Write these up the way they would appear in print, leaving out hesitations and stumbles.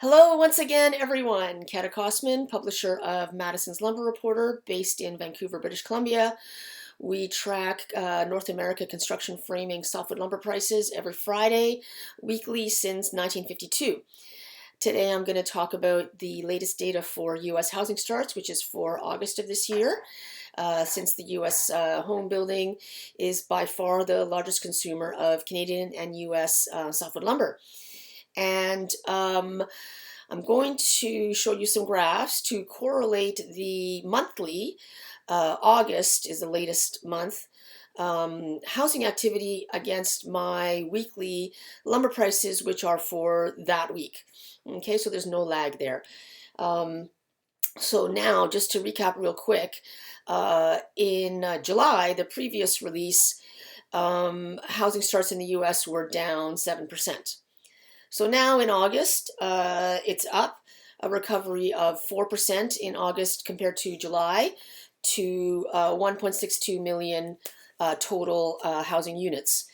Hello once again, everyone. Kata Kosman, publisher of Madison's Lumber Reporter, based in Vancouver, British Columbia. We track North America construction framing softwood lumber prices every Friday, weekly since 1952. Today I'm going to talk about the latest data for U.S. housing starts, which is for August of this year, since the U.S. home building is by far the largest consumer of Canadian and U.S. Softwood lumber. And I'm going to show you some graphs to correlate the monthly, August is the latest month, housing activity against my weekly lumber prices, which are for that week. Okay, so there's no lag there. So now, just to recap real quick, in July, the previous release, housing starts in the US were down 7%. So now in August, it's up, a recovery of 4% in August compared to July, to 1.62 million total housing units.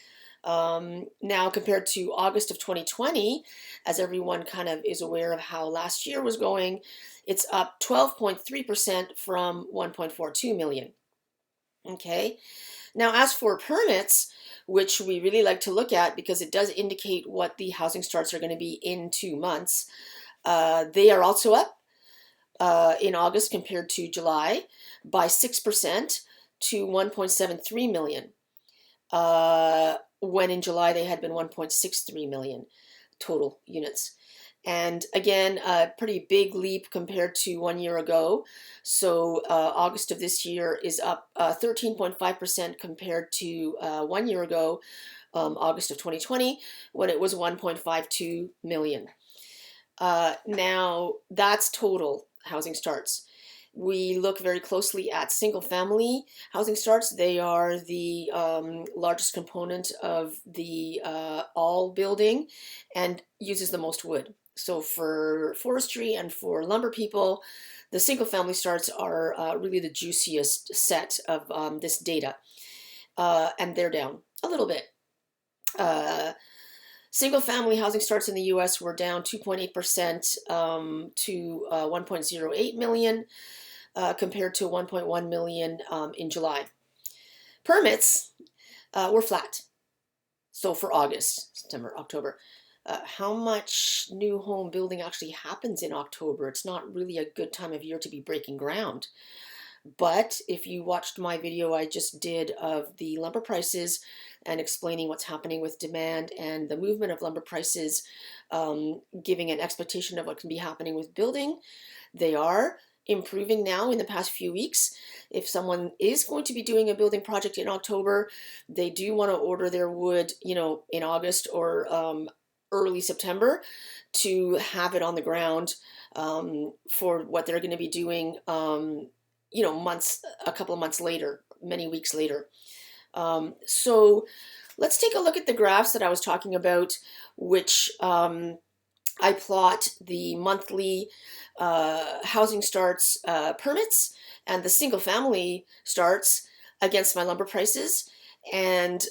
Now compared to August of 2020, as everyone kind of is aware of how last year was going, it's up 12.3% from 1.42 million. Okay. Now, as for permits, which we really like to look at because it does indicate what the housing starts are going to be in 2 months, they are also up in August compared to July by 6% to 1.73 million, when in July they had been 1.63 million total units. And again, a pretty big leap compared to 1 year ago. So August of this year is up 13.5% compared to 1 year ago, August of 2020, when it was 1.52 million. Now, that's total housing starts. We look very closely at single-family housing starts. They are the largest component of the all building and uses the most wood. So for forestry and for lumber people, the single-family starts are really the juiciest set of this data, and they're down a little bit. Single-family housing starts in the U.S. were down 2.8% to 1.08 million. Compared to 1.1 million in July. Permits were flat. So for August, September, October, how much new home building actually happens in October? It's not really a good time of year to be breaking ground. But if you watched my video I just did of the lumber prices and explaining what's happening with demand and the movement of lumber prices, giving an expectation of what can be happening with building, they are improving now in the past few weeks. If someone is going to be doing a building project in October, they do want to order their wood, in August or early September to have it on the ground for what they're going to be doing, a couple of months later, many weeks later. So let's take a look at the graphs that I was talking about, which I plot the monthly housing starts permits and the single family starts against my lumber prices, and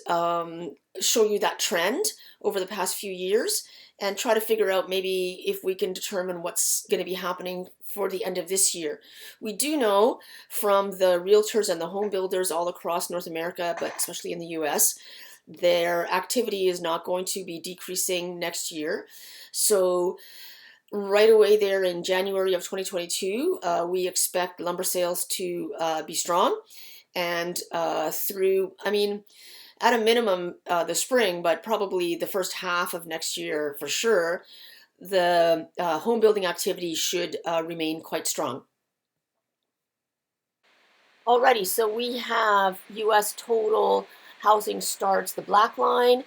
show you that trend over the past few years and try to figure out maybe if we can determine what's going to be happening for the end of this year. We do know from the realtors and the home builders all across North America, but especially in the US, their activity is not going to be decreasing next year. So right away there in January of 2022, we expect lumber sales to be strong, and through, at a minimum the spring, but probably the first half of next year for sure, the home building activity should remain quite strong. Alrighty, so we have U.S. total housing starts, the black line,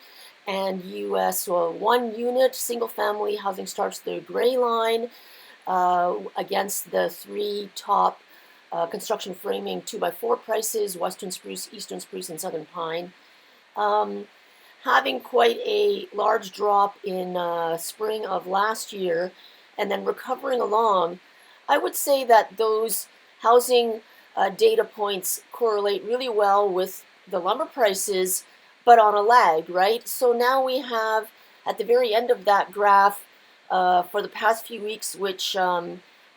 and U.S. 1 unit single family housing starts, the gray line, against the 3 top construction framing 2x4 prices, Western spruce, Eastern spruce, and Southern pine. Having quite a large drop in spring of last year and then recovering along, I would say that those housing data points correlate really well with the lumber prices, but on a lag, right? So now we have, at the very end of that graph, for the past few weeks, which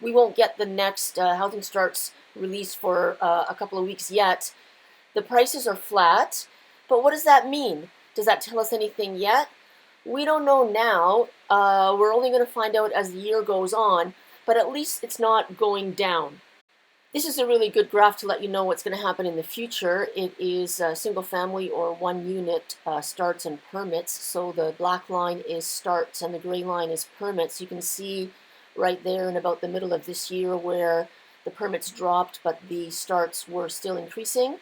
we won't get the next housing starts released for a couple of weeks yet. The prices are flat, but what does that mean? Does that tell us anything yet? We don't know now. We're only going to find out as the year goes on, but at least it's not going down. This is a really good graph to let you know what's going to happen in the future. It is single family or one unit starts and permits. So the black line is starts and the gray line is permits. You can see right there in about the middle of this year where the permits dropped, but the starts were still increasing.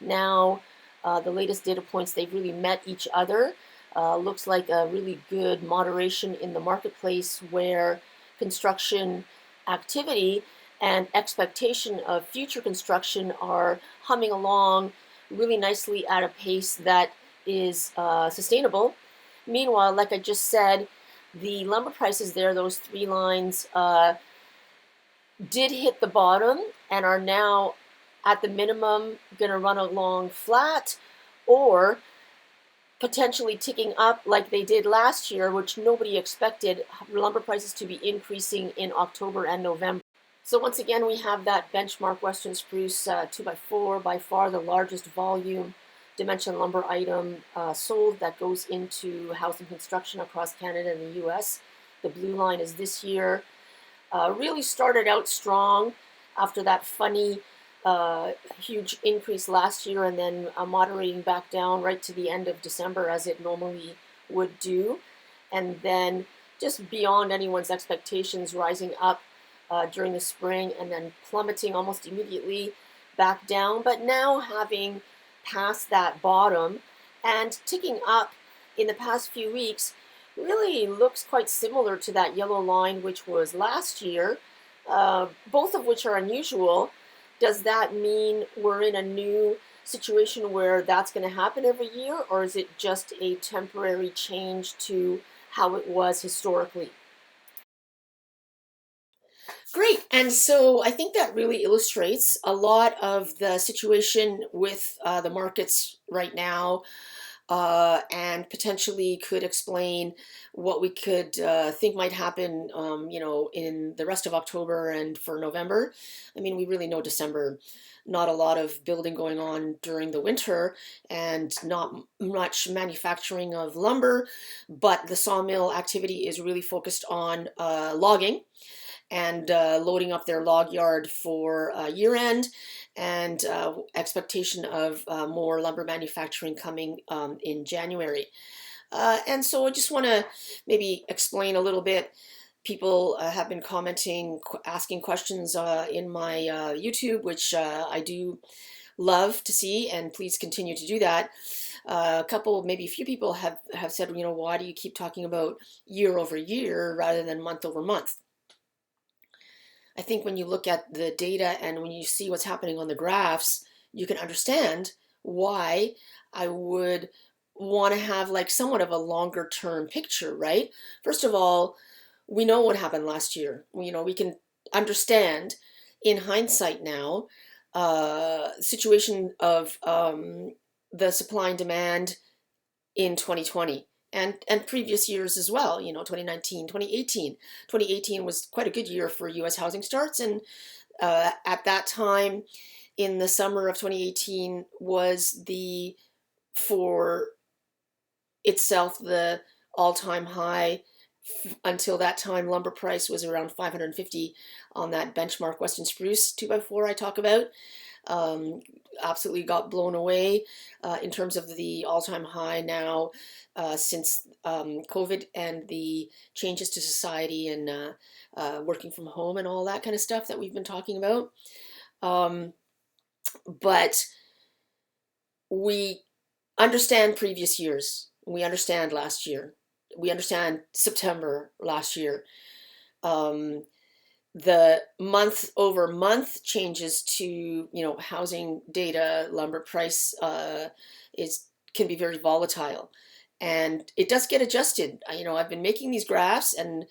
Now, the latest data points, they've really met each other. Looks like a really good moderation in the marketplace where construction activity and expectation of future construction are humming along really nicely at a pace that is sustainable. Meanwhile, like I just said, the lumber prices there, those three lines, did hit the bottom and are now at the minimum going to run along flat or potentially ticking up like they did last year, which nobody expected lumber prices to be increasing in October and November. So once again, we have that benchmark Western spruce 2x4, by far the largest volume dimension lumber item sold that goes into housing construction across Canada and the US. The blue line is this year. Really started out strong after that funny huge increase last year and then moderating back down right to the end of December as it normally would do. And then just beyond anyone's expectations, rising up during the spring and then plummeting almost immediately back down. But now having passed that bottom and ticking up in the past few weeks, really looks quite similar to that yellow line, which was last year, both of which are unusual. Does that mean we're in a new situation where that's going to happen every year, or is it just a temporary change to how it was historically? Great. And so I think that really illustrates a lot of the situation with the markets right now, and potentially could explain what we could think might happen, in the rest of October and for November. I mean, we really know December, not a lot of building going on during the winter and not much manufacturing of lumber, but the sawmill activity is really focused on logging and loading up their log yard for year end, and expectation of more lumber manufacturing coming in January. And so I just want to maybe explain a little bit. People have been commenting, asking questions in my YouTube, which I do love to see, and please continue to do that. A couple, maybe a few people have said, why do you keep talking about year over year rather than month over month? I think when you look at the data and when you see what's happening on the graphs, you can understand why I would want to have like somewhat of a longer term picture, right? First of all, we know what happened last year. We can understand in hindsight now, situation of the supply and demand in 2020 and previous years as well, 2019, 2018. 2018 was quite a good year for US housing starts, and at that time in the summer of 2018 was for itself the all-time high. Until that time, lumber price was around 550 on that benchmark Western spruce 2x4 I talk about. Absolutely got blown away in terms of the all-time high now since COVID and the changes to society and working from home and all that kind of stuff that we've been talking about. But we understand previous years. We understand last year. We understand September last year. The month over month changes to housing data, lumber price can be very volatile, and it does get adjusted. I've been making these graphs, and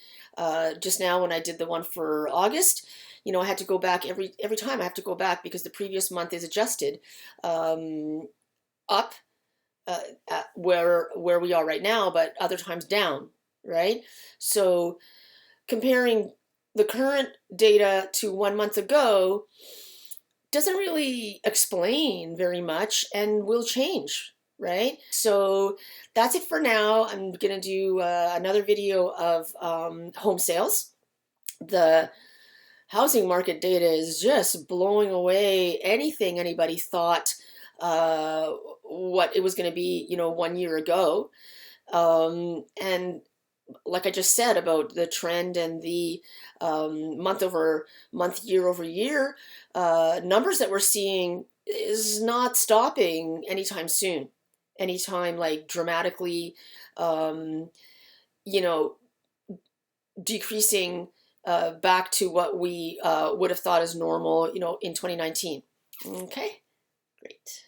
just now when I did the one for August, I had to go back every time. I have to go back because the previous month is adjusted up where we are right now, but other times down, right? So comparing the current data to 1 month ago doesn't really explain very much and will change, right? So that's it for now. I'm gonna do another video of home sales. The housing market data is just blowing away anything anybody thought what it was going to be, 1 year ago. And like I just said about the trend and the month over month, year over year numbers that we're seeing is not stopping anytime soon, anytime like dramatically, um, you know, decreasing back to what we would have thought is normal, in 2019. Okay, great.